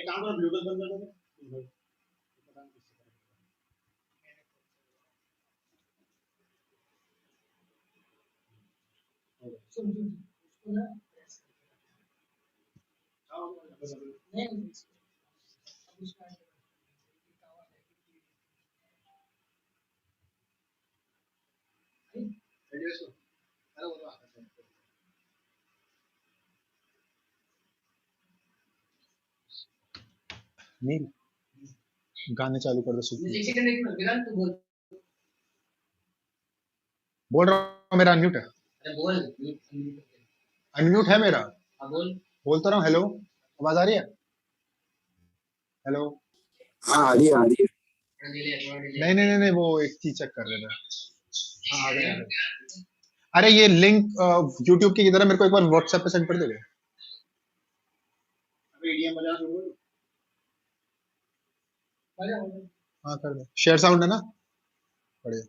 एक काम करो ब्लूटूथ बंद कर दो। नील गाने चालू कर दो सुखबीर। बोल रहा हूँ मेरा अनम्यूट है। अनम्यूट है मेरा। बोलता रहा हूँ हेलो, आवाज आ रही है? हेलो। हाँ आ रही है नहीं नहीं नहीं नहीं वो एक चीज चेक कर रहे थे। हाँ आ गए आ गए। अरे ये लिंक यूट्यूब की किधर है, मेरे को एक बार व्हाट्सएप पे सेंड कर दोगे? हाँ कर दो। शेयर साउंड है ना? बढ़िया।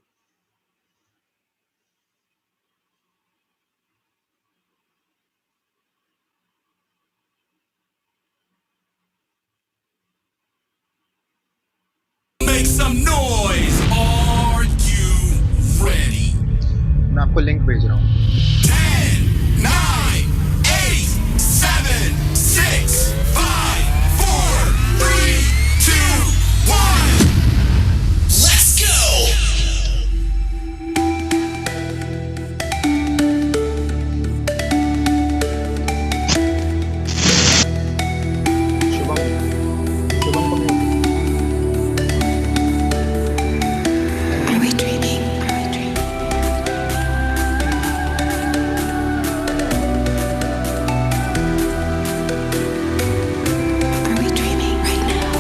Make some noise. Are you ready? मैं आपको लिंक भेज रहा हूँ। 10, 9, 8, 7, 6, 5, 4, 3, 2, 1. Let's go. शुभम शुभम को mute. Are we dreaming? Are we dreaming? Are we dreaming right now?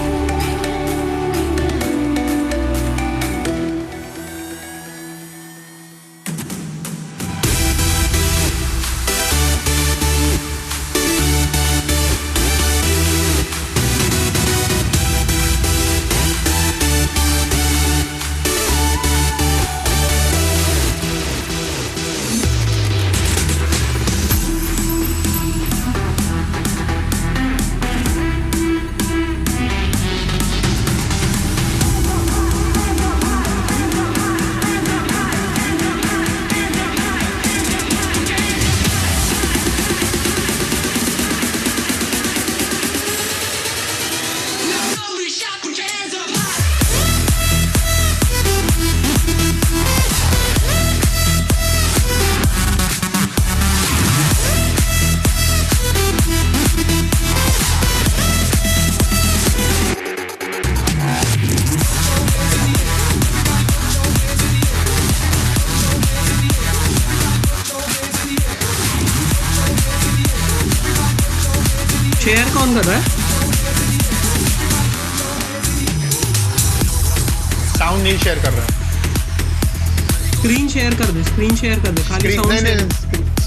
Share कौन कर रहा है? साउंड नील शेयर कर रहा है। स्क्रीन शेयर कर दे, स्क्रीन शेयर कर दे, खाली स्क्रीन साउंड नहीं शेयर। नहीं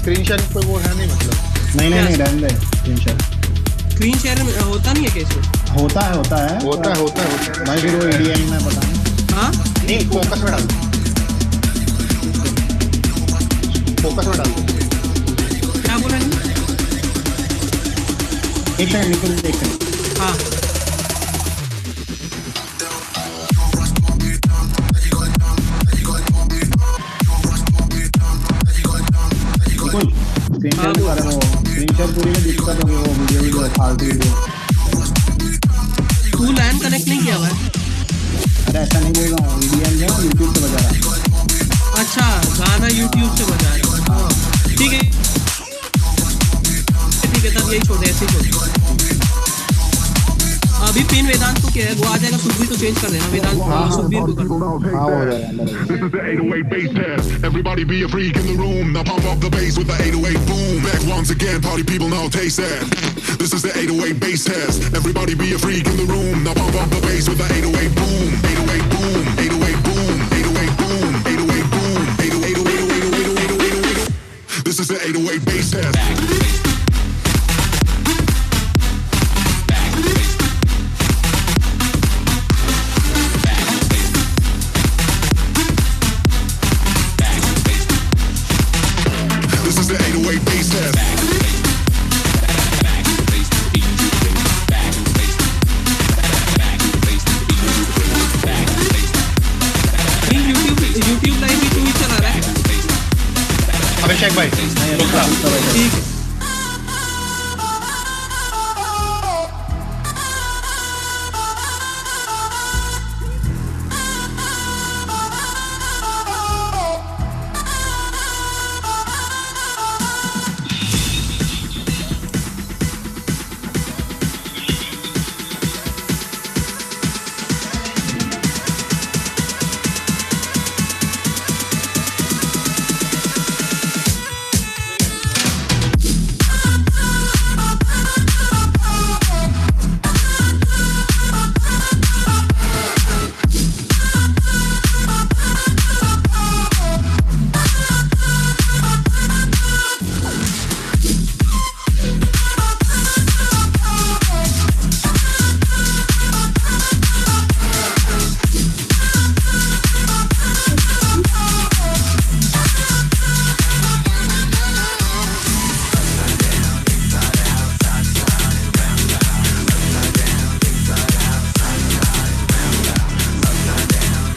स्क्रीन शेयर कोई वो है नहीं मतलब। नहीं नहीं नहीं रहने दे स्क्रीन शेयर। स्क्रीन शेयर होता नहीं है कैसे? होता है होता है भाई फिर वो एडीआई में बताना। हाँ नहीं फोकस में डाल दो, फोकस में डाल दो। क्या बोला नहीं? एक सेकंड निकल, एक सेकंड। हाँ निकुल स्क्रीन शेयर में सारे वो स्क्रीन शेयर पूरी में दिक्कत होगी, वो वीडियो फालतू वीडियो। तू लैन कनेक्ट नहीं किया हुआ है? अरे ऐसा नहीं बोल रहा हूँ, वीडियो जो यूट्यूब पे बजा रहा है। अच्छा गाना यूट्यूब से बजा रहा है। ठीक है तब यही छोड़, ऐसे ही छोड़। अभी पिन वेदांत को क्या है, वो आ जाएगा। सुखबीर तो चेंज कर देना, वेदांत सुखबीर को कर दो। हाँ हो जाएगा अंदर। This is the 808 bass test. Everybody be a freak in the room. Now pump up the bass with the 808 boom. Back once again, party people now taste that. This is the 808 bass test. Everybody be a freak in the room. Now pump up the bass with the 808 boom. 808 boom. 808 boom. 808 boom. 808 boom. 808. This is the 808 bass test. This is the 808 bass test. भाई रुक जा। ठीक है।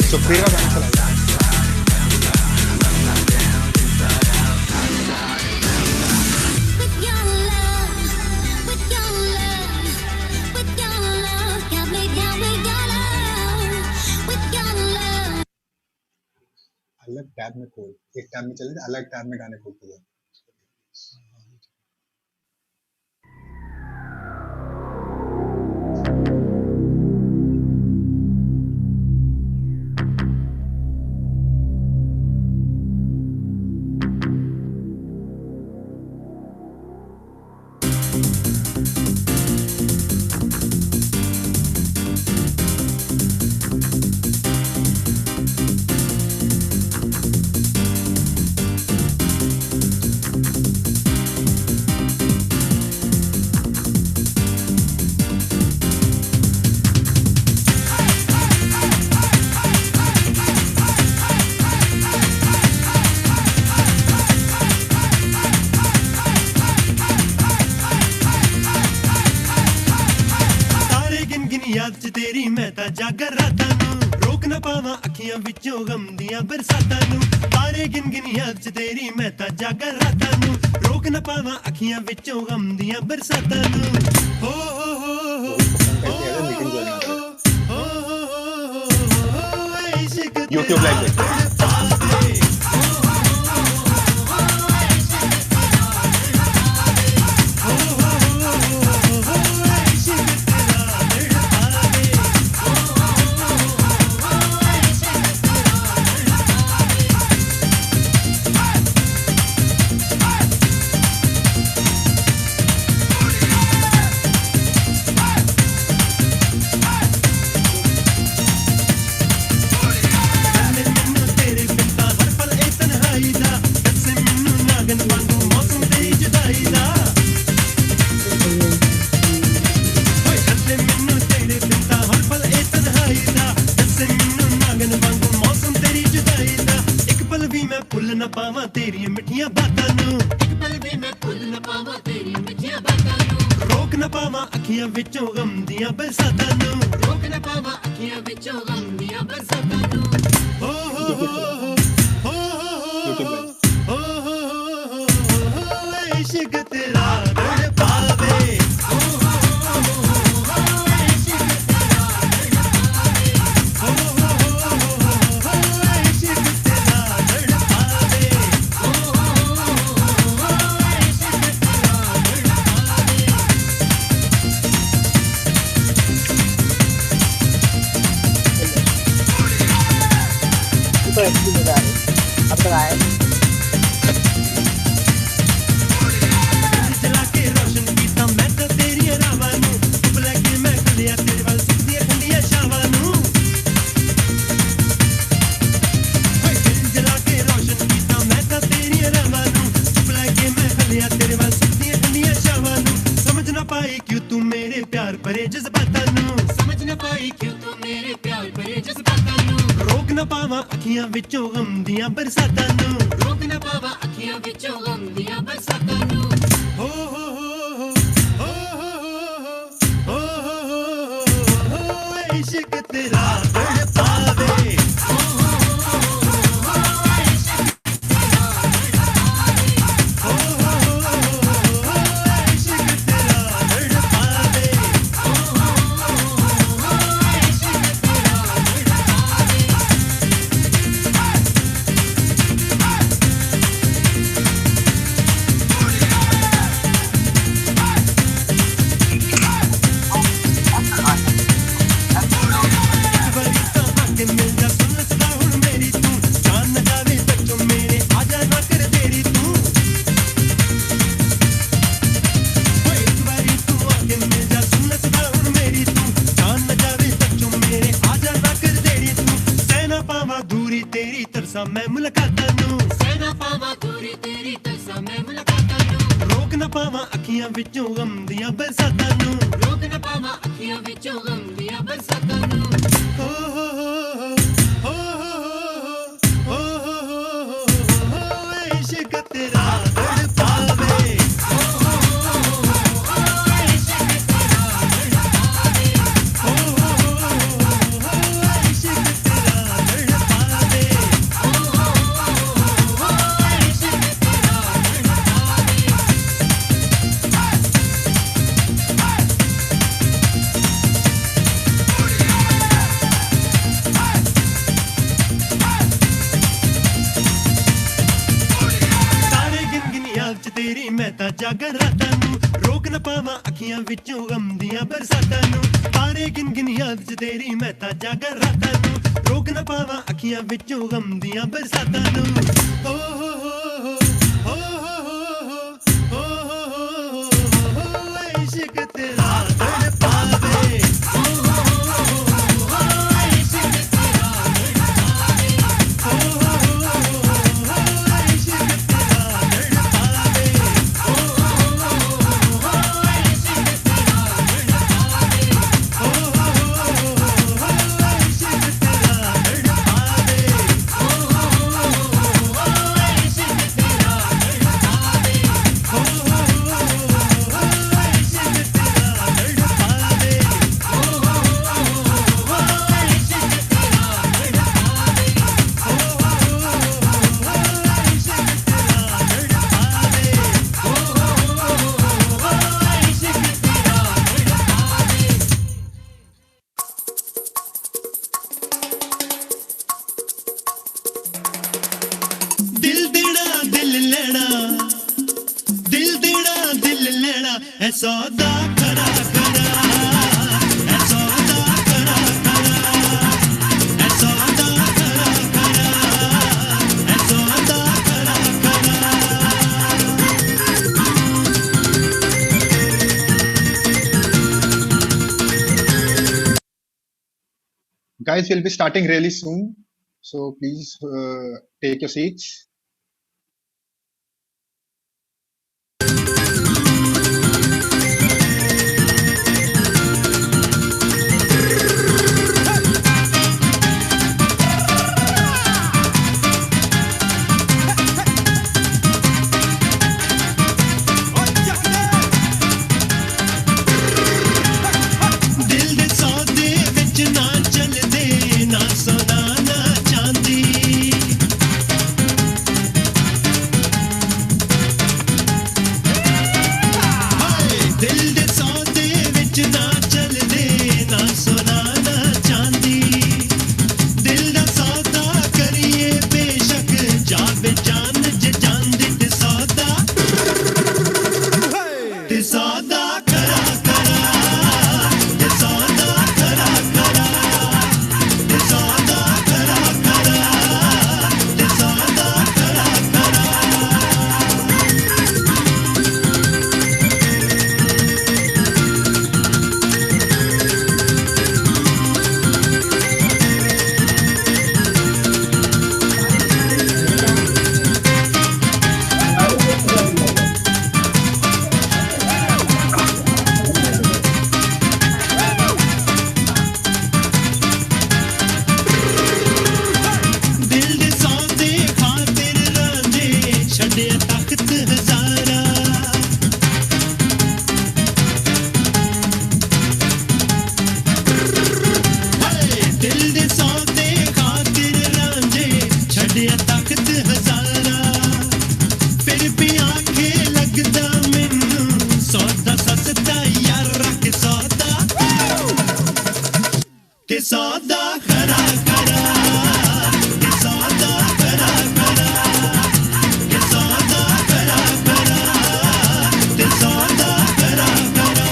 सुखबीर का गाना चला। अलग tab में खोल, एक टैब में चले अलग टैब में गाने खोलते जाओ। याद च तेरी मैं ता जागर रातां नूं रोक ना पावां अखियां विचों गम दियां बरसातां नूं तारे गिन गिन याद च तेरी मैं ता जागर रातां नूं रोक ना पावां अखियां विचों गम दियां बरसातां नूं हो YouTube लाइव देखते हैं। पावां तेरियां मिठियां बातां नूं इक पल भी मैं भुल ना पावां तेरियां मिठियां बातां नूं रोक ना पावां अखियां विचों गम दियां बरसातां नूं रोक ना पावां अखियां विचों गम दियां बरसातां नूं हो इश्क तेरा तड़पावे अब तक आए जला के रोशन कीता मैं तो तेरी रावां नूं बुला के मैं कलिया तेरे वाल सुखदियां ठंडियां छावां नूं जला के रोशन कीता मैं तो तेरी रावां नूं बुला के मैं कलिया तेरे वाल सुखदियां ठंडियां छावां नूं समझ ना पाई क्यों तू मेरे प्यार भरे जज्बातां नूं समझ ना पाई क्यों तू मेरे प्यार भरे जज्बातां नूं रोक ना पावां अखियां विचों गम दियां बरसातां नूं रोक ना पावां अखियां विचों गम दियां बरसातां नूं हो इश्क तेरा तड़पावे तैसा मैं मुलाकातां नू सहना पावां दूरी तेरी तैसा मैं मुलाकातां नू रोक ना पावां अखियां विचों गम दियां बरसातां नू रोक ना पावां अखियां विचों गम दियां बरसातां नू हो हो हो हो हो हो इश्क तेरा तड़पावे तेरी मैं ता जागर रातां नू रोक ना पावां अखियां विचों गम दियां बरसातां नू तारे गिन गिन याद च तेरी मैं ता जागर रातां नू रोक ना पावां अखियां विचों गम दियां बरसातां नू हो हो हो हो हो हो हो इश्क तेरा तड़पावे हो हो हो इश्क तेरा तड़पावे हो हो हो इश्क तेरा तड़पावे दिल देना दिल लेना दिल देना दिल लेना ऐ सौदा करा करा ऐ सौदा करा करा ऐ सौदा करा करा ऐ सौदा करा Guys, we'll be starting really soon, so please take your seats. दिल दे सौदे विच ना चलदे ना सोना ना चांदी हाय दिल दे सौदे विच ना चलदे ना सोना ना चांदी दिल दा सौदा करिए बेशक जावे जान जे जांदी ते सौदा करा करा ते सौदा करा करा ते सौदा करा करा ते सौदा करा करा दिल दे सौदे खातिर रांझे छड्डिया तख्त हजारा हाय दिल दे सौदे खातिर रांझे छड्डिया तख्त हजारा फिर भी आखे लगदा मैनू सौदा सस्ता यारा के सौदा खरा करा के सौदा करा करा के सौदा करा करा ते सौदा करा करा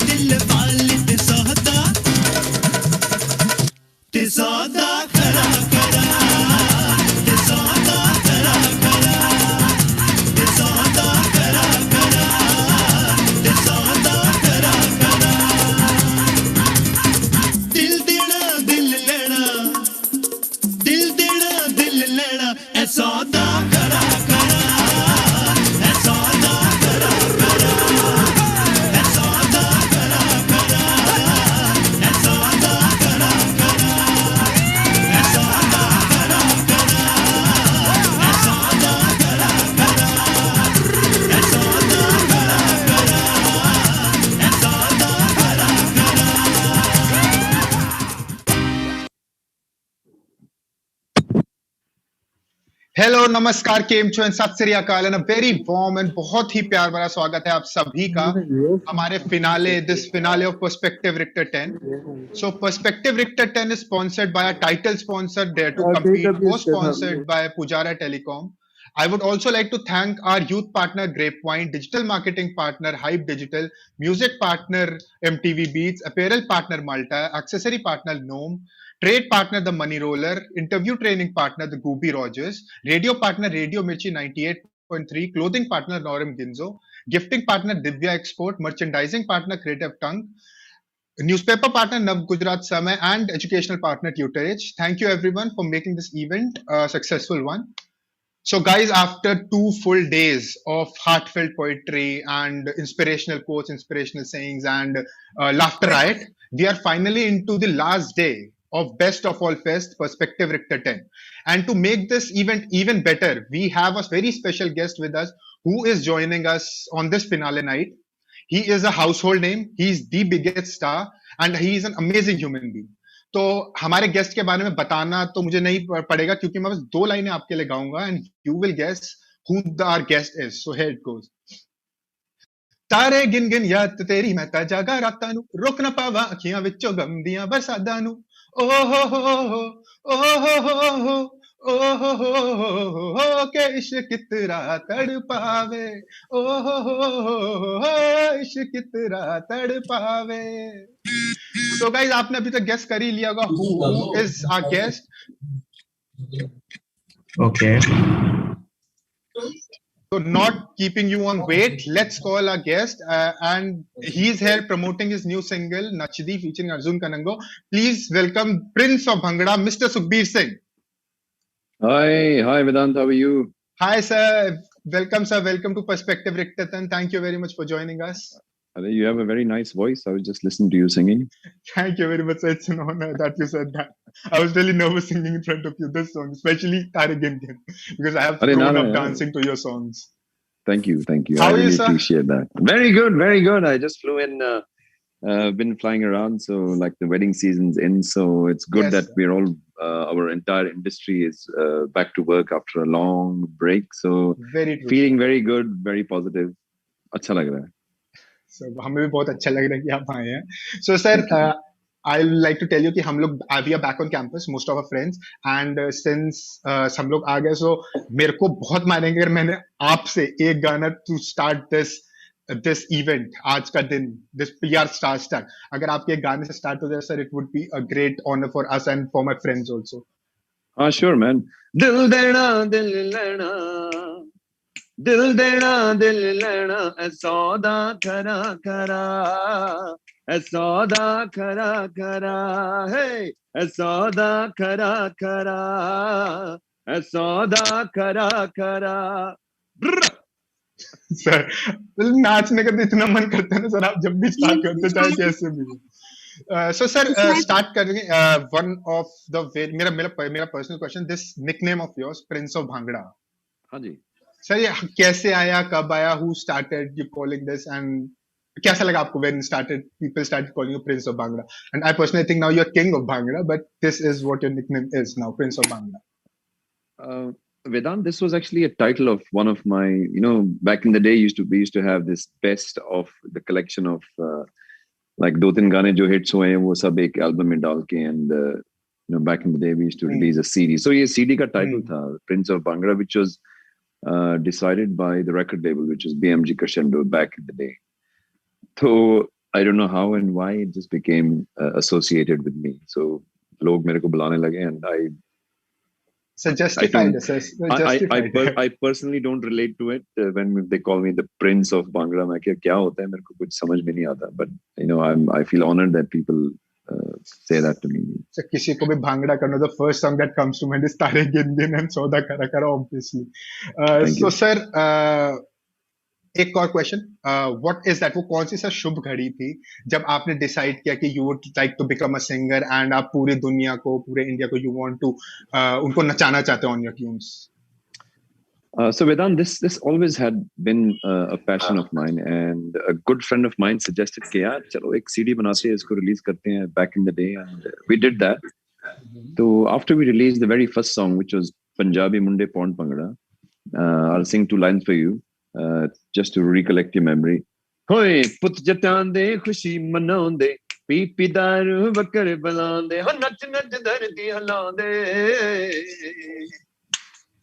दिल वाले ते सौदा करा करा ते सौदा करा करा ते सौदा करा करा ते सौदा करा करा दिल देना दिल लेना ऐ सौदा करा करा ऐ सौदा करा करा ऐ सौदा करा करा ऐ सौदा करा करा ऐ सौदा करा करा ऐ सौदा करा करा ऐ सौदा करा करा ऐ सौदा करा करा हेलो नमस्कार केम छो एंड सत श्री अकाल and a very warm and बहुत ही प्यार भरा स्वागत है आप सभी का हमारे finale this finale of perspective Richter 10. So Perspective Richter 10 is sponsored by a title sponsor Dare to Compete, co-sponsored by Pujara Telecom. I would also like to thank our youth partner Grapevine, digital marketing partner Hype Digital, music partner MTV Beats, apparel partner Malta, accessory partner Gnome, trade partner The Money Roller, interview training partner The Gooby Rogers, radio partner Radio Mirchi 98.3, clothing partner Norum Ginzo, gifting partner Divya Export, merchandising partner Creative Tongue, newspaper partner Nav Gujarat Samay, and educational partner Tutorage. Thank you everyone for making this event a successful one. So guys, after 2 full days of heartfelt poetry and inspirational quotes, inspirational sayings and laughter riot, we are finally into the last day of Best of All Fest Perspective Richter 10. And to make this event even better, we have a very special guest with us who is joining us on this finale night. He is a household name, he is the biggest star and he is an amazing human being. तो हमारे guest के बारे में बताना तो मुझे नहीं पड़ेगा क्योंकि मैं बस 2 लाइनें आपके लिए गाऊंगा and you will guess who our guest is. So here it goes. तारे गिन गिन याद तेरी मैं ता जागा रातां नु रुक ना पावा अखियां विचों गम दियां बरसातां नु ओ हो के इश्क कितरा तड़पावे ओ हो इश्क कितरा तड़पावे. So guys, आपने अभी तक गेस कर ही लिया होगा who is our guest. Okay. So not keeping you on wait, let's call our guest and he's here promoting his new single Nachdi featuring Arjun Kanango. Please welcome Prince of Bhangra, Mr. Sukhbir Singh. Hi Vedant, how are you? Hi sir, welcome to Perspective Richter 10. Thank you very much for joining us. You have a very nice voice. I was just listening to you singing. Thank you very much. It's an honor that you said that. I was really nervous singing in front of you this song, especially Tare Gin Gin, because I have grown up dancing to your songs. Thank you. How I are you, really sir? appreciate that. Very good. I just flew in, been flying around. So like the wedding season's in. So it's good Yes, that sir. we're all, our entire industry is back to work after a long break. So Very true. feeling very good, very positive. अच्छा लग रहा है. So, हमें भी बहुत अच्छा लग रहा है कि आप आए हैं. So sir, I like to tell you कि हम लोग we are back on campus, most of our friends, and since हम लोग आ गए, so मेरे को बहुत मारेंगे अगर मैंने आपसे एक गाना to start this event, आज का दिन, this PR start. अगर आपके एक गाने से start हो जाए sir, it would be a great honor for us and for my friends also. Sure man. दिल देना दिल लेना दिल देना दिल लेना ऐ सौदा करा करा ऐ सौदा करा करा हे ऐ सौदा करा करा ऐ सौदा करा करा. सर नाचने का तो इतना मन करता है ना सर, आप जब भी स्टार्ट करते चाहे कैसे भी. So sir, start करेंगे one of the मेरा personal question, this nickname of yours, Prince of Bhangra. हाँ जी. सर ये कैसे आया, कब आया, who started you calling this and कैसा लगा आपको when people started calling you Prince of Bhangra? And I personally think now you're King of Bhangra, but this is what your nickname is now, Prince of Bhangra. Vedant, this was actually a title of one of my, back in the day we used to have this best of the collection of like 2-3 गाने जो hits हुए हैं वो सब एक album में डाल के, and back in the day we used to release a CD. So ये CD का title था Prince of Bhangra, which was decided by the record label, which was BMG Crescendo back in the day. So I don't know how and why it just became associated with me. So लोग मेरे को बुलाने लगे, and So I justified, don't. sir. Justified. I personally don't relate to it when they call me the Prince of Bhangra. मैं क्या होता है मेरे को कुछ समझ में नहीं आता. But I feel honored that people say that to me. So किसी को भी भांगड़ा करना, the first song that comes to mind is तारे गिन गिन and सौदा करा करा, obviously. Thank So you. sir, एक और क्वेश्चन, व्हाट इज दैट, वो कौन सी सर शुभ घड़ी थी जब आपने डिसाइड किया कि you would like to become a singer and आप पूरी दुनिया को, पूरे इंडिया को यू वांट टू उनको नचाना चाहते हो on your tunes? So Vedant, this always had been a passion of mine, and a good friend of mine suggested कि यार चलो एक CD बनाते हैं, इसको release करते हैं back in the day, and we did that. So after we released the very first song, which was Punjabi Munde Paun Bhangra, I'll sing 2 lines for you, just to recollect your memory. Hoy put jatan de khushi manaunde, pee daru bakare balande, ho nach nach dharti halande.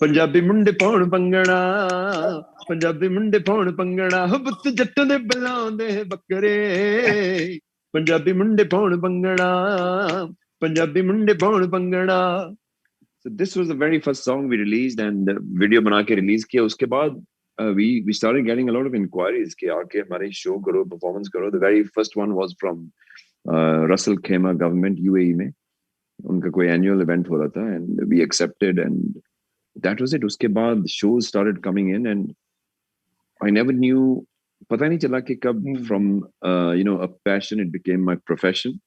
Punjabi munde paun bhangra, Punjabi munde paun bhangra, ho put jatan de balande bakare. Punjabi munde paun bhangra, Punjabi munde paun bhangra. So this was the very first song we released, and the video बना के release किया. उसके बाद we started getting a lot of inquiries कि आके हमारे show करो, performance करो. The very first one was from Russell Khema government UAE में. उनका कोई annual event हो रहा था, and we accepted, and that was it. उसके बाद shows started coming in, and I never knew, पता नहीं चला कि कब from a passion it became my profession.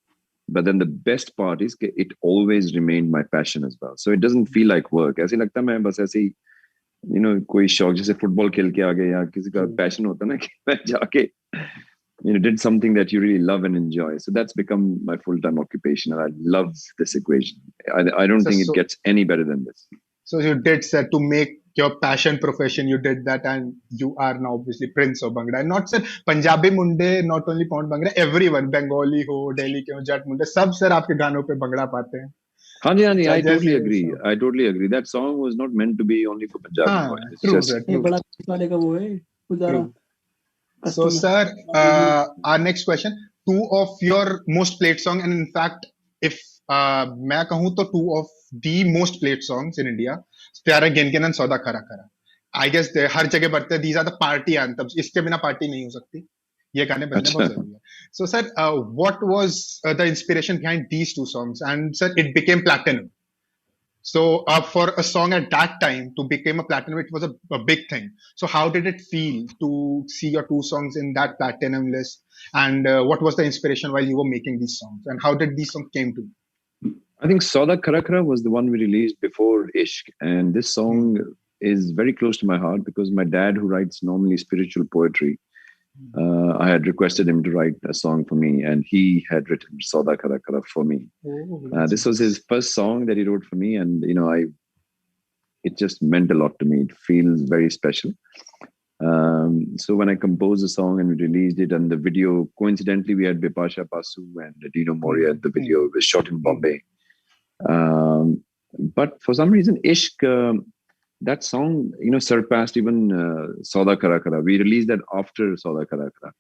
But then the best part is that it always remained my passion as well. So it doesn't feel like work. ऐसे लगता है मैं बस ऐसे ही कोई शौक जैसे फुटबॉल खेल के आ गए, या किसी का पैशन होता है ना कि मैं जाके did something that you really love and enjoy. So that's become my full-time occupation, and I love this equation. I don't think it gets any better than this. So you did, sir, to make your passion profession, you did that, and you are now obviously Prince of Bhangra. And not sir Punjabi Munde, not only Paun Bhangra, everyone, Bengali ho, Delhi ke ho, Jat Munde, सब sir आपके गानों पे भंगड़ा पाते हैं. हाँ जी, I totally agree. I totally agree. That song was not meant to be only for Punjabi boys. It's True, just sir. True. बड़ा वाले का वो है Pujara. So sir, our next question, 2 of your most played song, and in fact if मैं कहूँ तो 2 of the most played songs in India, प्यारा गिन गिन and सौदा करा करा. I guess हर जगह बढ़ते हैं. These are the party anthems. इसके बिना पार्टी नहीं हो सकती. ये गाने बनने बहुत जरूरी है. So sir, what was the inspiration behind these 2 songs? And sir, it became platinum. So for a song at that time to become a platinum, it was a big thing. So how did it feel to see your 2 songs in that platinum list? And what was the inspiration while you were making these songs? And how did these songs came to? I think Sauda Kara Kara was the one we released before Ishq, and this song is very close to my heart because my dad, who writes normally spiritual poetry, I had requested him to write a song for me, and he had written Sauda Kara Kara for me. This was his first song that he wrote for me, and it just meant a lot to me. It feels very special. So when I composed the song and we released it, and the video, coincidentally, we had Bipasha Basu and Dino Moria. The video was shot in Bombay. But for some reason, Ishq, that song, surpassed even Sauda Kara Kara. We released that after Sauda Kara Kara.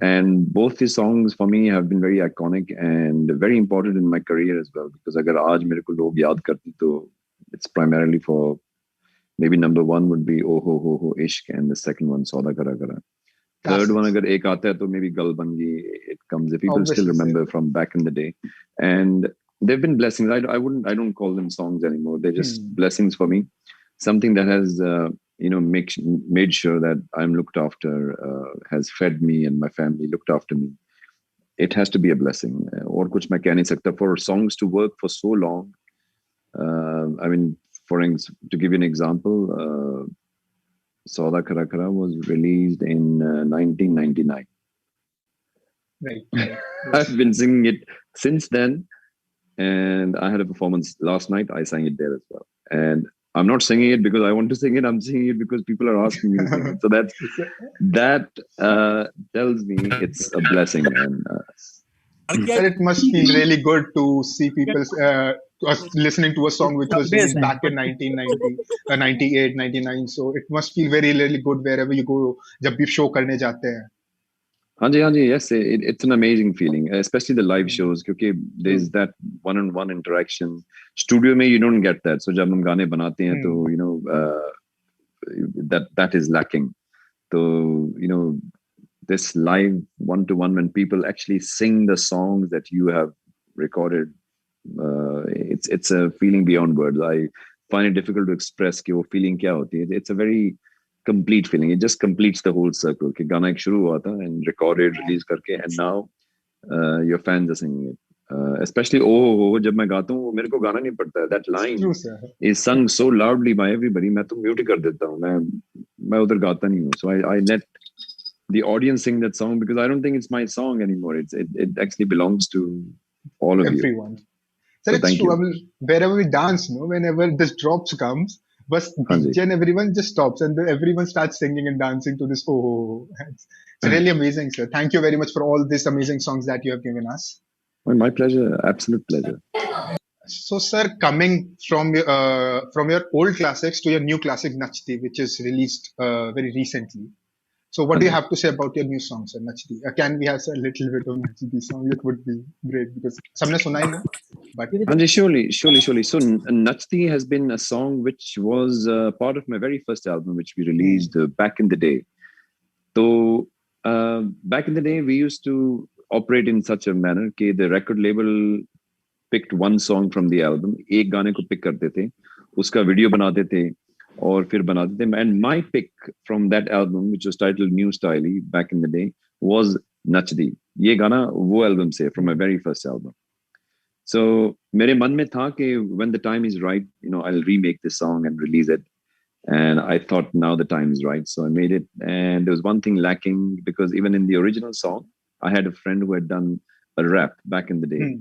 And both these songs for me have been very iconic and very important in my career as well. Because agar aaj mere ko log yaad karte to it's primarily for, maybe number 1 would be Oh Ho Ho Ho Ishq, and the second one Sauda Kara Kara. Third one agar ek aata hai to maybe Gal Bangi, it comes. If people still remember from back in the day. And they've been blessings. I don't call them songs anymore. They're just blessings for me. Something that has made sure that I'm looked after, has fed me and my family, looked after me. It has to be a blessing. Or kuch main keh nahi sakta. For songs to work for so long, I mean, to give you an example, Sauda Kara Kara was released in 1999. Right. I've been singing it since then, and I had a performance last night. I sang it there as well, and I'm not singing it because I want to sing it. I'm singing it because people are asking me to sing it. So that tells me it's a blessing. And Sir, it must feel really good to see people listening to a song which was released back in 1990, 98, 99. So it must feel very, really good wherever you go, जब भी show करने जाते हैं. Hanji, yes, it's an amazing feeling, especially the live shows, because there's that one-on-one interaction. Studio में you don't get that. So जब हम गाने बनाते हैं, तो that is lacking. So this live one-to-one, when people actually sing the songs that you have recorded, it's a feeling beyond words. I find it difficult to express कि वो feeling क्या होती है. It's a very complete feeling. It just completes the whole circle. कि गाना एक शुरू हुआ था and recorded, release करके, and now your fans are singing it. Especially oh जब मैं गाता हूँ, मेरे को गाना नहीं पड़ता है. That line is sung so loudly by everybody. मैं तो mute कर देता हूँ. मैं उधर गाता नहीं हूँ. So I let the audience sing that song because I don't think it's my song anymore. It actually belongs to all of everyone. So it's true. I mean, wherever we dance, whenever this drops comes, but DJ and everyone just stops and everyone starts singing and dancing to this. Oh, it's really amazing, sir. Thank you very much for all these amazing songs that you have given us. Well, my pleasure. Absolute pleasure. So, sir, coming from your old classics to your new classic Nachti, which is released very recently. So what do you have to say about your new song, sir, Nachdi? Can we have a little bit of Nachdi song? It would be great because सबने सुना ही ना. But surely. So Nachdi has been a song which was part of my very first album, which we released back in the day. So back in the day, we used to operate in such a manner that the record label picked one song from the album, एक गाने को pick करते थे, उसका video बनाते थे. और फिर बनाते थे. And my pick from that album, which was titled New Style back in the day, was Nachdi. ये गाना वो album से, from my very first album. So मेरे मन में था कि when the time is right, I'll remake this song and release it. And I thought now the time is right, so I made it. And there was one thing lacking because even in the original song, I had a friend who had done a rap back in the day.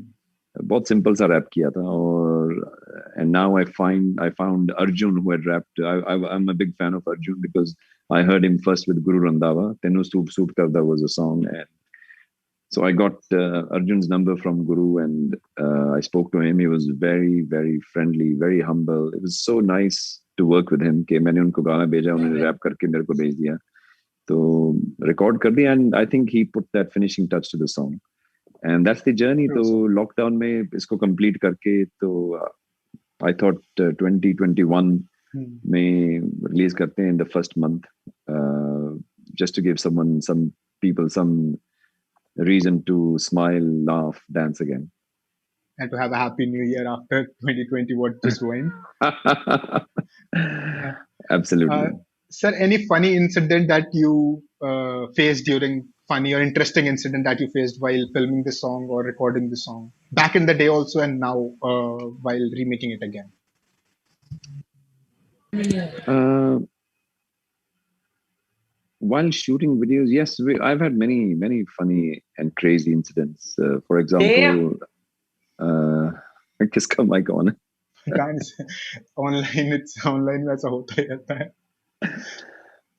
बहुत simple सा rap किया था और and now I found Arjun who had rapped. I'm a big fan of Arjun because I heard him first with Guru Randhawa. Tenu Soot Karda was a song, and so I got Arjun's number from Guru and I spoke to him. He was very, very friendly, very humble. It was so nice to work with him. कि मैंने उनको गाना भेजा, उन्होंने rap करके मेरे को भेज दिया, तो रिकॉर्ड कर दिया, and I think he put that finishing touch to the song. And that's the journey. तो lockdown में इसको complete करके, तो I thought 2021 में release करते हैं in the first month, just to give some people some reason to smile, laugh, dance again, and to have a happy new year after 2020 what just went. Absolutely. Sir, any funny incident that you faced during funny or interesting incident that you faced while filming the song or recording the song back in the day also and now while remaking it again? While shooting videos, yes, I've had many funny and crazy incidents. For example, किसका mic on है? online वैसा होता ही रहता है.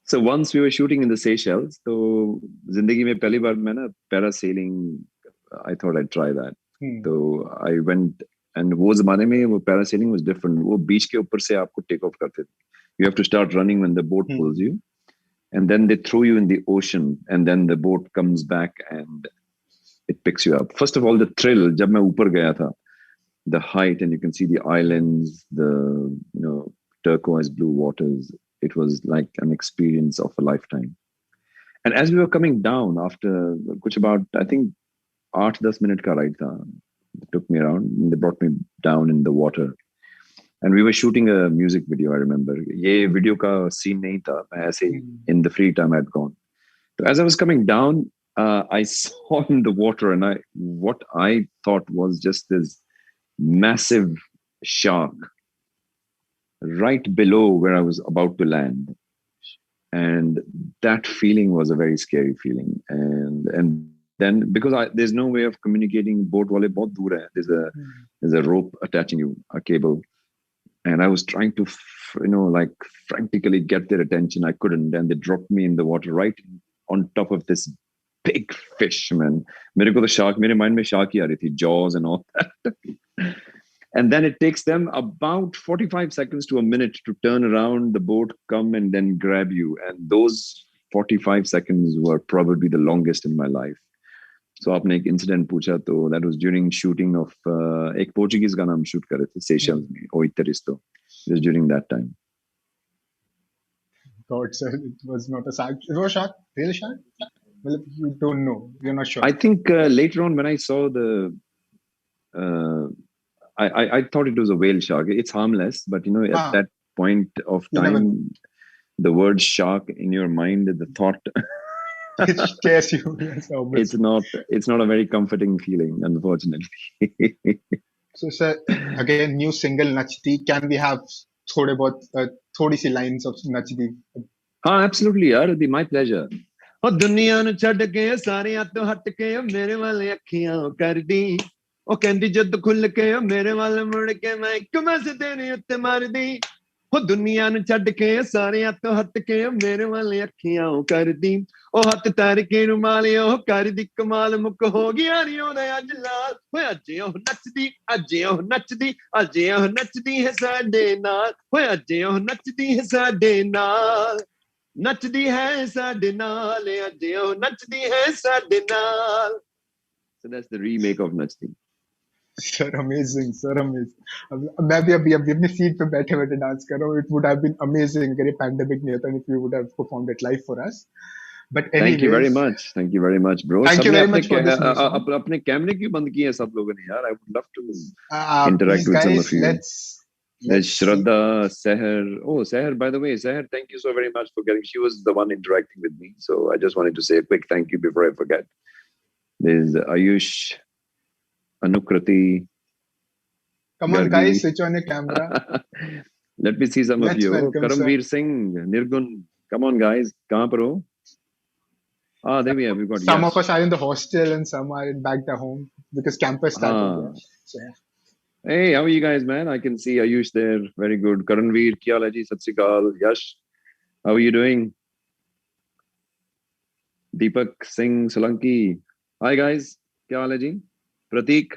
So once we were shooting in the Seychelles, तो जिंदगी में पहली बार मैं ना parasailing, I thought I'd try that. So I went, and वो ज़माने में वो parasailing was different. वो beach के ऊपर से आपको take off करते थे. You have to start running when the boat pulls you, and then they throw you in the ocean, and then the boat comes back and it picks you up. First of all, the thrill, जब मैं ऊपर गया था, the height, and you can see the islands, the turquoise blue waters. It was like an experience of a lifetime. And as we were coming down after kuch about, I think 8-10 minute ka ride tha, it took me around, and they brought me down in the water. And we were shooting a music video, I remember. Ye video ka scene nahi tha, aise in the free time I had gone. So as I was coming down, I saw in the water, and what I thought was just this massive shark right below where I was about to land. And that feeling was a very scary feeling. And then because there's no way of communicating, boat wale bahut dur hai. There's a rope attaching you, a cable. And I was trying to, like frantically get their attention. I couldn't. And they dropped me in the water right on top of this big fish, man. Mere ko to shark, mere mind mein shark hi aa rahi thi, jaws and all that. And then it takes them about 45 seconds to a minute to turn around, the boat come and then grab you. And those 45 seconds were probably the longest in my life. So आपने एक incident पूछा तो that was during shooting of एक Portuguese गाना हम shoot कर रहे थे Seychelles में Oiteristo. It was during that time. God, sir, it was not a shark. It was a shark. Real shark? Well, you don't know. You're not sure. I think later on when I saw the I thought it was a whale shark. It's harmless, but you know, at that point of time, the word shark in your mind, the thought, it scares you. Yes, it's not a very comforting feeling, unfortunately. So, sir, again, new single Nachdi. Can we have थोड़ी सी lines of Nachdi? हाँ, absolutely, यार. It'd be my pleasure. ਉਹ ਦੁਨੀਆ ਨੂੰ ਛੱਡ ਕੇ ਸਾਰਿਆਂ ਤੋਂ ਹਟ ਕੇ ਮੇਰੇ ਵੱਲ ਅੱਖੀਆਂ ਕਰਦੀ ਉਹ ਕਹਿੰਦੀ ਜਦ ਖੁੱਲ ਕੇ ਮੇਰੇ ਵੱਲ ਮੁੜ ਕੇ ਮੈਂ ਇੱਕ ਮਸ ਤੇਰੇ ਉੱਤੇ ਮਾਰਦੀ ਉਹ ਦੁਨੀਆ ਨੂੰ ਛੱਡ ਕੇ ਸਾਰਿਆਂ ਤੋਂ ਹਟ ਕੇ ਮੇਰੇ ਵੱਲ ਅੱਖੀਆਂ ਕਰਦੀ ਉਹ ਹੱਥ ਤਰ ਕੇ ਰੁਮਾਲ ਉਹ ਕਰਦੀ ਕਮਾਲ ਮੁੱਕ ਹੋ ਗਿਆ ਨੀ ਉਹਦਾ ਅੱਜ ਲਾਲ ਓਏ ਅੱਜ ਉਹ ਨੱਚਦੀ ਹੈ ਸਾਡੇ ਨਾਲ ਓਏ ਅੱਜ ਉਹ ਨੱਚਦੀ ਹੈ ਸਾਡੇ ਨਾਲ ਨੱਚਦੀ ਹੈ ਸਾਡੇ ਨਾਲ ਅੱਜ ਉਹ ਨੱਚਦੀ ਹੈ ਸਾਡੇ ਨਾਲ. So that's the remake of Nachdi. Sir, amazing, sir, amazing. मैं भी अभी अपनी सीट पे बैठे डांस कर रहा हूँ. It would have been amazing अगर ये pandemic नहीं होता and if you would have performed it live for us. But anyways, thank you very much, bro. Thank you very much for this. अपने कैमरे क्यों बंद किए हैं सब लोगों ने यार? I would love to interact with some of you. There's Shraddha, Seher. Oh, Seher, by the way, Seher, thank you so very much for getting. She was the one interacting with me. So I just wanted to say a quick thank you before I forget. There's Ayush, Anukrati. Come on, guys, switch on your camera. Let me see some of you. Karamveer Singh, Nirgun. Come on, guys. Kahan par ho? There we have. We've got some of us are in the hostel and some are back at home because campus started. So yeah. Hey, how are you guys, man? I can see Ayush there. Very good. Karanveer, kya haal hai ji? Sat Sri Akal. Yash, how are you doing? Deepak Singh Solanki. Hi, guys. Kya haal hai ji? Prateek,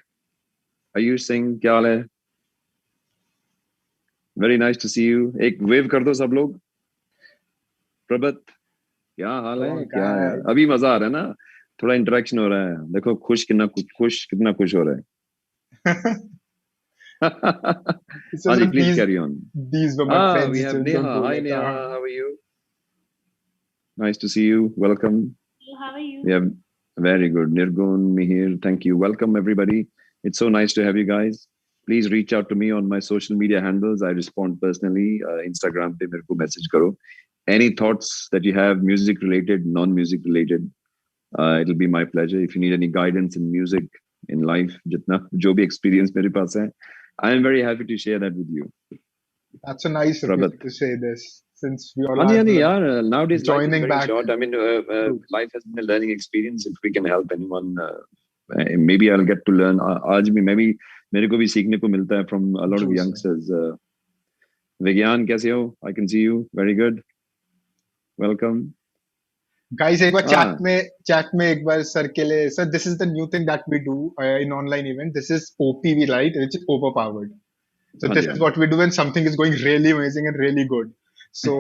Ayush Singh, kya haal hai? Very nice to see you. Ek wave kar do sab log. Prabhat, क्या हाल है? क्या है? अभी मजा आ रहा है ना? थोड़ा इंटरेक्शन हो रहा है. देखो कितना खुश हो रहा है. Aji, please carry on. These were my friends. We have Neha. Hi Neha, how are you? Nice to see you. Welcome. How are you? We have very good. Nirgun, Mihir, thank you. Welcome everybody. It's so nice to have you guys. Please reach out to me on my social media handles. I respond personally. Instagram pe mere ko message karo. Any thoughts that you have, music related, non-music related, it'll be my pleasure. If you need any guidance in music, in life, jitna jo bhi experience mere paas hai, I am very happy to share that with you. That's a nice of you to say this, since we all are nowadays joining life is very back. short. I mean, life has been a learning experience. If we can help anyone, maybe I'll get to learn. Aaj bhi maybe mere ko bhi seekhne ko milta hai from a lot of youngsters. Vigyan, kaise ho? I can see you. Very good. Welcome. Guys, एक बार chat में एक बार sir के लिए, sir, this is the new thing that we do in online event. This is OPV, right? Which is overpowered. So this is what we do when something is going really amazing and really good. So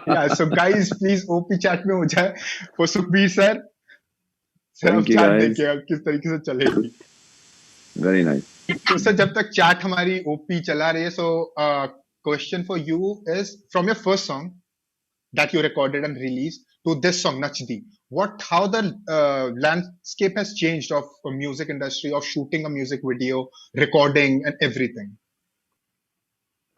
yeah, so guys, please OP chat में हो जाए for Sukhbir sir. Thank you guys. देखिए अब किस तरीके से चलेगी. Very nice. तो सर जब तक chat हमारी OP चला रही है, so question for you is from your first song that you recorded and released to this song Nachdi, how the landscape has changed of music industry, of shooting a music video, recording and everything?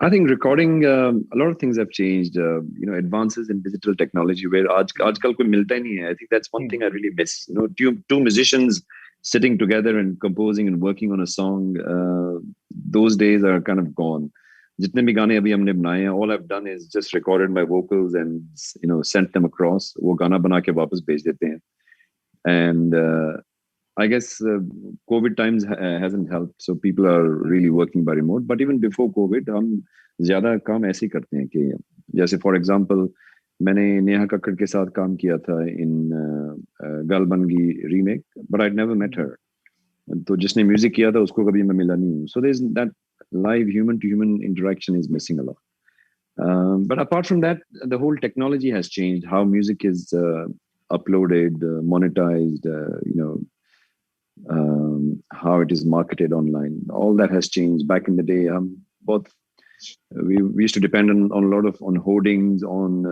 I think recording, a lot of things have changed. Advances in digital technology where aajkal koi milta hi nahi hai. I think that's one thing I really miss. Two musicians sitting together and composing and working on a song, those days are kind of gone. जितने भी गाने अभी हमने बनाए हैं, all I've done is just recorded my vocals and sent them across. वो गाना बना के वापस भेज देते हैं. And I guess COVID times hasn't helped, so people are really working by remote. But even before COVID, हम ज़्यादा काम ऐसे ही करते हैं कि जैसे for example, मैंने नेहा कक्कड़ के साथ काम किया था in गलबनगी remake, but I'd never met her. तो जिसने म्यूजिक किया था उसको कभी मैं मिला नहीं हूँ. So there's that live human to human interaction is missing a lot. But apart from that, the whole technology has changed. How music is uploaded, monetized, how it is marketed online. All that has changed. Back in the day, both we used to depend on a lot of on hoardings, on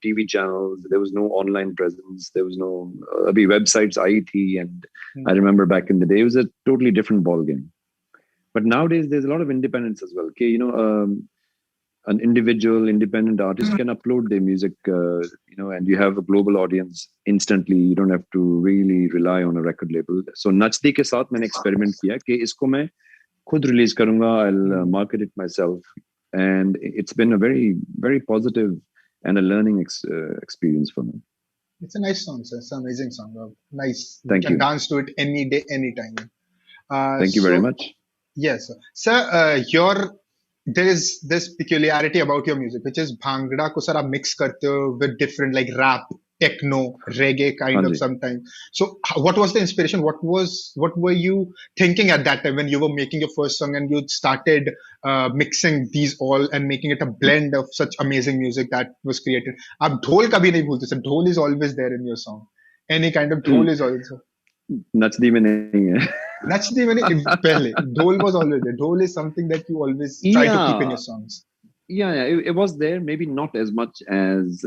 TV channels. There was no online presence. There was no websites, IET, and I remember back in the day, it was a totally different ball game. But nowadays, there's a lot of independence as well. Okay, an individual independent artist can upload their music, and you have a global audience instantly. You don't have to really rely on a record label. So Nachdi ke saath maine experiment kiya कि इसको मैं खुद release करूँगा. I'll market it myself, and it's been a very, very positive and a learning experience for me. It's a nice song, sir. It's an amazing song. Nice. Thank you can you. dance to it any day, anytime. Thank you very much. Yes, sir. There is this peculiarity about your music, which is bhangra ko sir aap mix karte ho with different like rap, techno, reggae kind of Hanji. sometimes. So what was the inspiration? What were you thinking at that time when you were making your first song and you started mixing these all and making it a blend of such amazing music that was created? Aap dhol kabhi nahi bhulte sir. Dhol is always there in your song. Any kind of dhol is also. Nachdi mein nahi hai. Nachdi pehle. Dhol was always there. Dhol is something that you always try to keep in your songs. Yeah, it was there. Maybe not as much as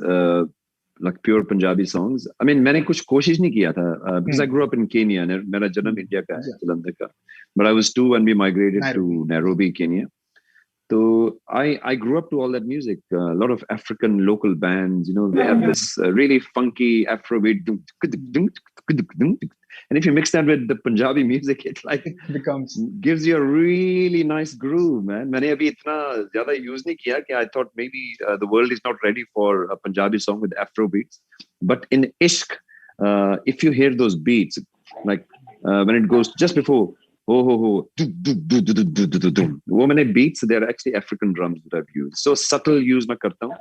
like pure Punjabi songs. I mean, मैंने कुछ कोशिश नहीं किया था because I grew up in Kenya. And मेरा जन्म India का है, जालंधर का. But I was 2 when we migrated to Nairobi, Kenya. So I grew up to all that music. A lot of African local bands. They have this really funky Afrobeat. And if you mix that with the Punjabi music, it gives you a really nice groove, man. मैंने अभी इतना ज़्यादा use नहीं किया कि I thought maybe the world is not ready for a Punjabi song with Afro beats. But in Ishq, if you hear those beats, like when it goes just before, ho ho ho, वो मैंने beats, they are actually African drums that I've used. So subtle use मैं करता हूँ.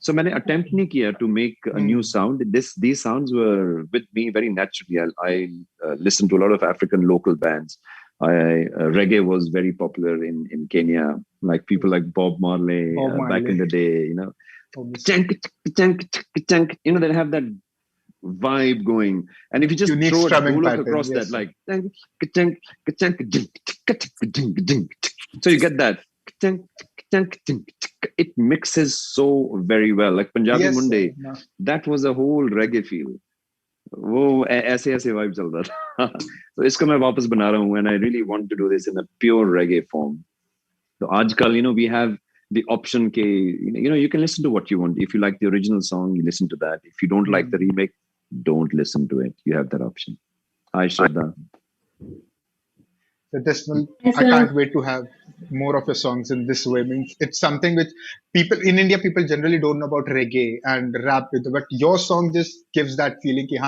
So मैंने attempt नहीं किया to make a new sound. These sounds were with me very naturally. I listened to a lot of African local bands. Reggae was very popular in Kenya, like people like Bob Marley, back in the day. They have that vibe going, and if you just throw a dholak across that, like so you get that. It mixes so very well, like Punjabi Munde. That was a whole reggae feel. वो ऐसे vibe चल रहा था. So इसको मैं वापस बना रहा हूँ, and I really want to do this in a pure reggae form. So आजकल, we have the option के, you can listen to what you want. If you like the original song, you listen to that. If you don't like the remake, don't listen to it. You have that option. Hi, Shraddha. I can't wait to have more of your songs in this way. Means it's something which people in India, people generally don't know about reggae and rap, but your song just gives that feeling कि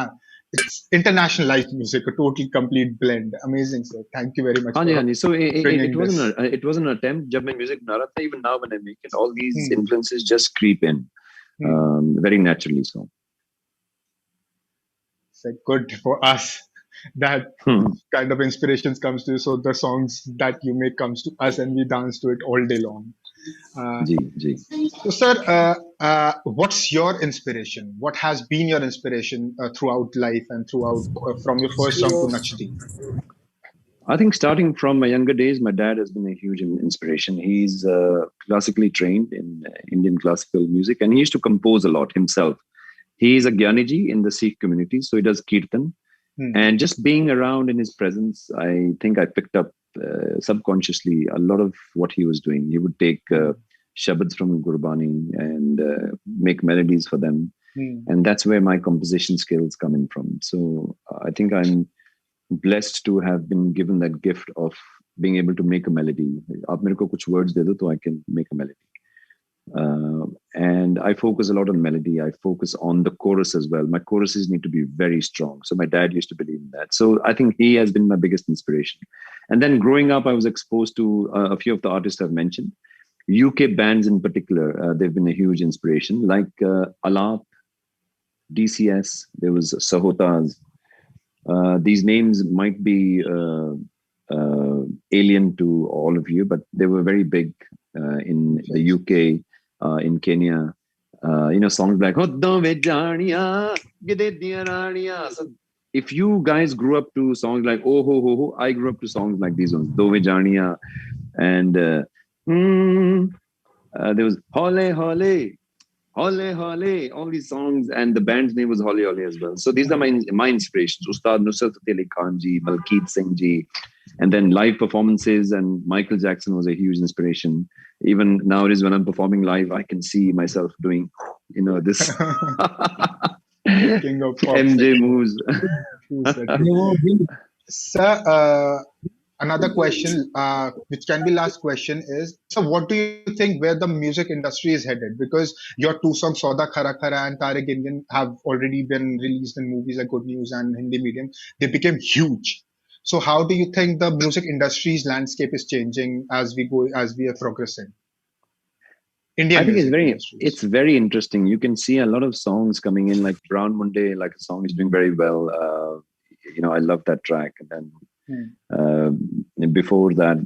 it's internationalized music, a total complete blend. Amazing, sir. Thank you very much. So it was an attempt. जब मैं music बना रहा था, even now when I make it, all these influences just creep in very naturally. So it's good for us that kind of inspirations comes to you. So the songs that you make comes to us and we dance to it all day long. So sir, what's your inspiration? What has been your inspiration throughout life and throughout from your first song to Nachdi? I think starting from my younger days, my dad has been a huge inspiration. He's classically trained in Indian classical music, and he used to compose a lot himself. He is a Gyaniji in the Sikh community, so he does kirtan. And just being around in his presence, I think I picked up subconsciously a lot of what he was doing. He would take shabads from Gurbani and make melodies for them. And that's where my composition skills come in from. So I think I'm blessed to have been given that gift of being able to make a melody. Aap mere ko kuch words de do, so I can make a melody. And I focus a lot on melody. I focus on the chorus as well. My choruses need to be very strong. So my dad used to believe in that. So I think he has been my biggest inspiration. And then growing up, I was exposed to a few of the artists I've mentioned. UK bands in particular, they've been a huge inspiration, like Alap, DCS, there was Sahotas. These names might be alien to all of you, but they were very big in the UK. in Kenya. Songs like "Hoddo Ve Janiya, Gide Diya Raniya." So if you guys grew up to songs like "Oh Ho Ho Ho," I grew up to songs like these ones, "Do Ve Janiya," and there was "Hole Hole." Hole Hole, all these songs, and the band's name was Hole Hole as well. So these are my inspirations. Ustad Nusrat Fateh Ali Khan ji, Malkeet Singh ji, and then live performances. And Michael Jackson was a huge inspiration. Even nowadays, when I'm performing live, I can see myself doing, this King of pop. MJ moves. Sir, another question, which can be last question is, so what do you think where the music industry is headed? Because your two songs, Sauda Khara Khara and Tare Gin Gin, have already been released in movies like Good News and Hindi medium. They became huge. So how do you think the music industry's landscape is changing as we are progressing? Indian I think music industries. it's very interesting. You can see a lot of songs coming in, like Brown Monday, like a song is doing very well. I love that track. And then before that,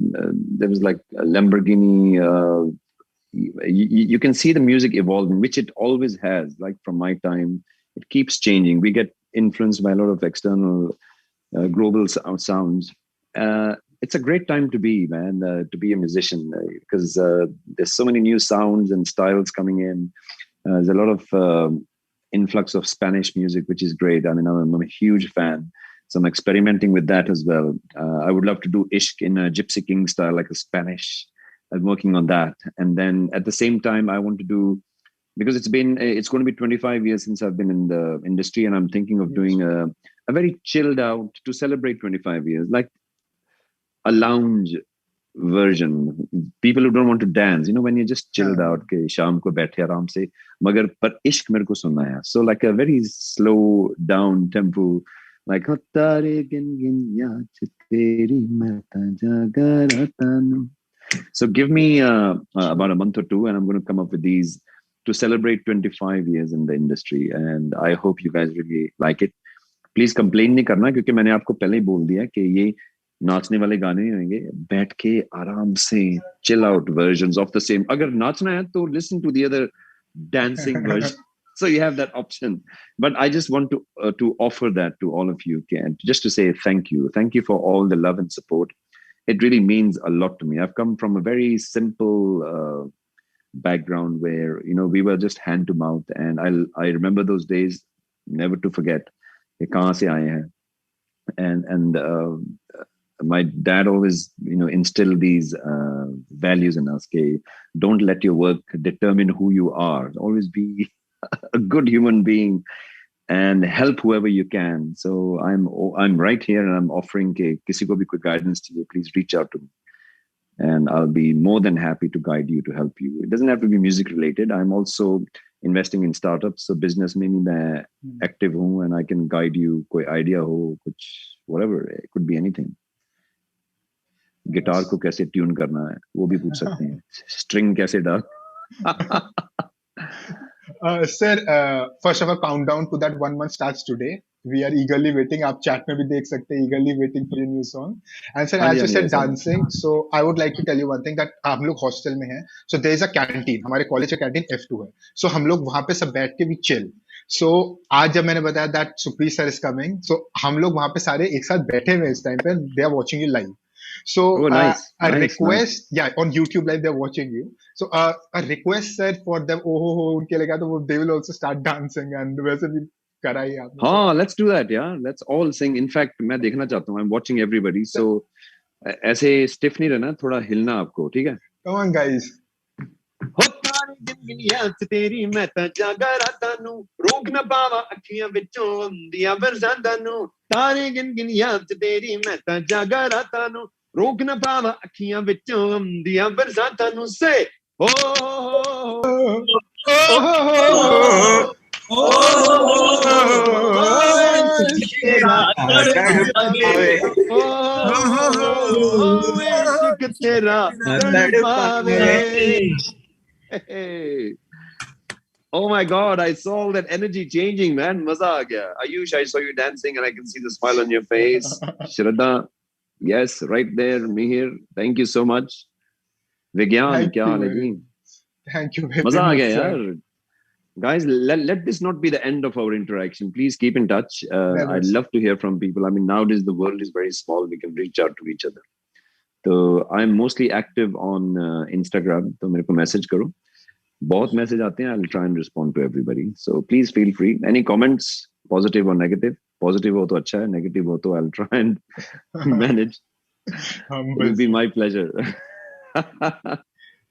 there was like a Lamborghini. You can see the music evolving, which it always has. Like from my time, it keeps changing. We get influenced by a lot of external global sounds. It's a great time to be, man, to be a musician, because there's so many new sounds and styles coming in. There's a lot of influx of Spanish music, which is great. I mean, I'm a huge fan. So I'm experimenting with that as well. I would love to do Ishq in a Gypsy King style, like a Spanish. I'm working on that. And then at the same time, I want to do, because it's going to be 25 years since I've been in the industry, and I'm thinking of doing a very chilled out to celebrate 25 years, like a lounge version. People who don't want to dance, when you're just chilled out, ke shaam ko baithe aaram se, magar par ishq mere ko sunna hai. So like a very slow down tempo, like tare gin gin yaad teri main ta jaga rata nu. So give me about a month or two, and I'm going to come up with these to celebrate 25 years in the industry, and I hope you guys really like it. Please complain नहीं करना, क्योंकि मैंने आपको पहले ही बोल दिया कि ये नाचने वाले गाने नहीं होंगे, बैठ के आराम से chill out versions of the same. अगर नाचना है तो listen to the other dancing version. So you have that option. But I just want to offer that to all of you, and just to say thank you for all the love and support. It really means a lot to me. I've come from a very simple background where we were just hand to mouth, and I remember those days never to forget. कि कहाँ से आए हैं, and my dad always instilled these values in us. Okay, don't let your work determine who you are. Always be a good human being and help whoever you can. So I'm right here, and I'm offering कि किसी को भी कोई guidance चाहिए, please reach out to me, and I'll be more than happy to guide you, to help you. It doesn't have to be music related. I'm also investing in startups, so business में भी मैं active हूँ, and I can guide you. कोई idea हो, कुछ whatever, it could be anything. Guitar को कैसे tune करना है वो भी पूछ सकते हैं, स्ट्रिंग कैसे डाल. Sir, first of all, countdown to that 1 month starts today. We are eagerly waiting. आप chat में भी देख सकते हैं, eagerly waiting for your new song. And sir, as you said, dancing. So I would like to tell you one thing, that हम लोग hostel में हैं. So there is a canteen. हमारे college का canteen F2 है. So हम लोग वहाँ पे सब बैठ के भी chill. So आज जब मैंने बताया that Sukhbir sir is coming, so हम लोग वहाँ पे सारे एक साथ बैठे हुए हैं इस time पे. They are watching you live. So request, yeah, on YouTube live they're watching you. So a request said for them, उनके लगा तो they will also start dancing, and वैसे भी कराइए आप. हाँ, let's do that, yeah. Let's all sing. In fact, मैं देखना चाहता हूँ. I'm watching everybody. So ऐसे stiff नहीं रहना, थोड़ा हिलना आपको, ठीक है? Come on, guys. हो तारे गिनगिनियां च तेरी मैं तां जागा रातां नूं, रोक ना पावा अखियां विचों आउंदियां बरसातां नूं. तारे गिनगिनियां च तेरी मैं तां जागा रातां नूं, रोक ना पावा अखियां विचों आउंदियां बरसातां नूं. Say इश्क तेरा तड़पावे. Hey. Oh my God, I saw that energy changing, man. Maza aa gaya. Ayush, I saw you dancing and I can see the smile on your face. Shraddha, yes, right there, Mihir. Thank you so much. Vigyan, kya haal hai ji? Thank you very मजा आ much, गया sir. यार. Guys, let this not be the end of our interaction. Please keep in touch. Never, I'd sir. love to hear from people. I mean, nowadays the world is very small. We can reach out to each other. So I'm mostly active on Instagram. तो मेरे को message करो. बहुत message आते हैं. I'll try and respond to everybody. So please feel free. Any comments, positive or negative? Positive हो तो अच्छा है. Negative हो तो I'll try and manage. Humble, It will be sir. my pleasure.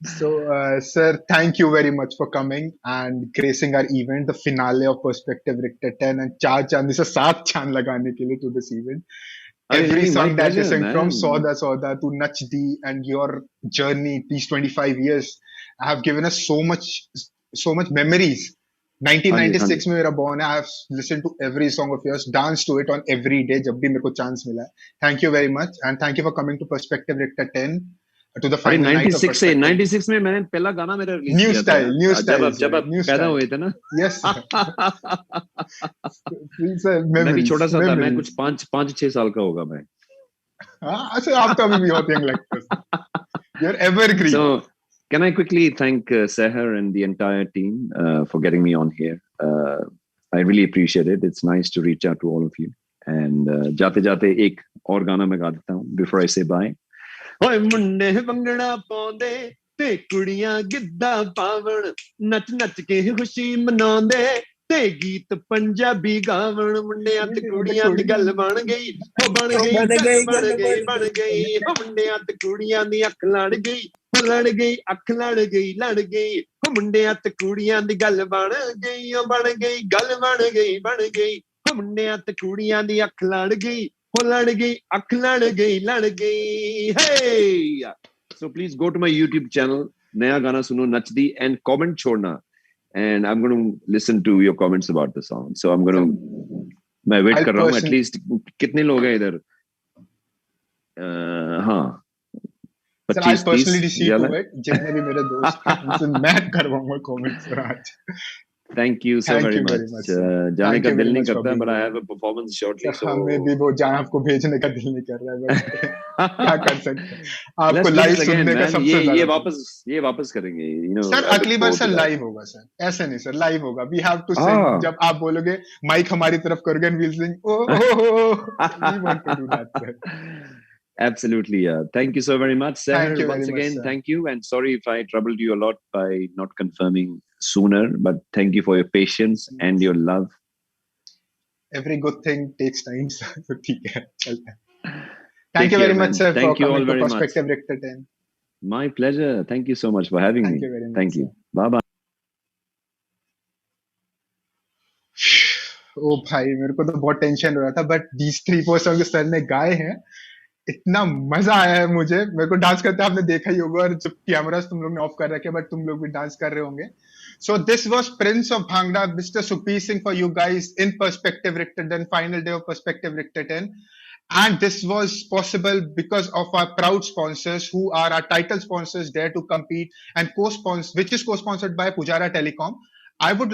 So, sir, thank you very much for coming and gracing our event, the finale of Perspective Richter 10, and चार चांद से सात चांद लगाने के लिए to this event. Every Hey, my song that you pleasure, sing from man. Soda to Nach Di and your journey, these 25 years, have given us so much memories. हाँ जी, 1996 में मेरा born है. I have listened to every song of yours, danced to it on every day जब भी मेरे को chance मिला है. Thank you very much and thank you for coming to Perspective Richter 10 to the अरे final night of 96 से Perspective. 96 में मैंने पहला गाना मेरा रिलीज New किया था style, new यार. style, जब sir, आप new पैदा style. हुए थे ना. Yes, sir. These are मैं भी memories, छोटा सा था. मैं memories. कुछ 5-6 साल का होगा मैं. हाँ, अच्छा आप तो अभी भी बहुत young लगते हो. You're evergreen. So can I quickly thank Seher and the entire team for getting me on here. I really appreciate it. It's nice to reach out to all of you. And जाते जाते एक और गाना मैं गा देता हूँ before I say bye. ਓਏ ਮੁੰਡੇ ਭੰਗੜਾ ਪਾਉਂਦੇ ਤੇ ਕੁੜੀਆਂ ਗਿੱਧਾ ਪਾਵਣ ਨੱਚ ਨੱਚ ਕੇ ਖੁਸ਼ੀ ਮਨਾਉਂਦੇ ਤੇ ਗੀਤ ਪੰਜਾਬੀ ਗਾਵਣ ਮੁੰਡਿਆਂ ਤੇ ਕੁੜੀਆਂ ਦੀ ਗੱਲ ਬਣ ਗਈ ਉਹ ਬਣ ਗਈ ਗੱਲ ਬਣ ਗਈ ਉਹ ਮੁੰਡਿਆਂ ਤੇ ਕੁੜੀਆਂ ਦੀ ਅੱਖ ਲੜ ਗਈ ਉਹ ਲੜ ਗਈ ਅੱਖ ਲੜ ਗਈ ਉਹ ਮੁੰਡਿਆਂ ਤੇ ਕੁੜੀਆਂ ਦੀ ਗੱਲ ਬਣ ਗਈ ਉਹ ਬਣ ਗਈ ਗੱਲ ਬਣ ਗਈ ਉਹ ਮੁੰਡਿਆਂ ਤੇ ਕੁੜੀਆਂ ਦੀ ਅੱਖ ਲੜ ਗਈ ਉਹ ਲੜ ਗਈ ਅੱਖ ਲੜ ਗਈ hey so please go to my YouTube channel नया गाना सुनो नचदी and comment छोड़ना and I'm going to listen to your comments about the song so I'm going to मैं वेट कर रहा हूँ at least कितने लोग हैं इधर हाँ Sir, I'll personally see to it. जितने भी मेरे दोस्त हैं उनसे मैं करवाऊंगा comments पर आज. Thank you so Thank very you very much. much, sir. जाने Thank का you दिल very नहीं much for करता being but I here. have a performance shortly so हमें भी वो जहाँ आपको भेजने का दिल नहीं कर रहा है but क्या कर सकते हैं. आपको Let's do live this again, सुनने का man. सबसे ये ज्यादा ये वापस करेंगे you know sir I look अगली बार forward sir to that. Live होगा सर. ऐसे नहीं सर, लाइव होगा. We have to sing. जब आप बोलोगे माइक हमारी तरफ करोगे and we'll sing we want to do that, sir. Absolutely, yeah. Thank you so very much, Seher. Thank you very Once much, again, sir. thank you, and sorry if I troubled you a lot by not confirming sooner. But thank you for your patience and your love. Every good thing takes time, sir. तो ठीक है, चलता है. Take Thank you care, very much, man. sir, Thank for you all coming to very much. Perspective Richter 10. My pleasure. Thank you so much for having Thank me. you very much, Thank you. sir. Bye bye. ओ भाई मेरे को तो बहुत tension हो रहा था but these 3-4 song sir ने गाए हैं. इतना मजा आया है मुझे. मेरे को डांस करते आपने देखा ही होगा और जब कैमरास तुम लोग ने ऑफ कर रखे बट तुम लोग भी डांस कर रहे होंगे. So this was Prince of Bhangra, Mr. Sukhbir Singh for you guys in Perspective Richter 10, final day of Perspective Richter 10. And this was possible because of our proud sponsors who are our title sponsors, Dare to Compete and co-sponsor, which is co-sponsored by Pujara Telecom. I would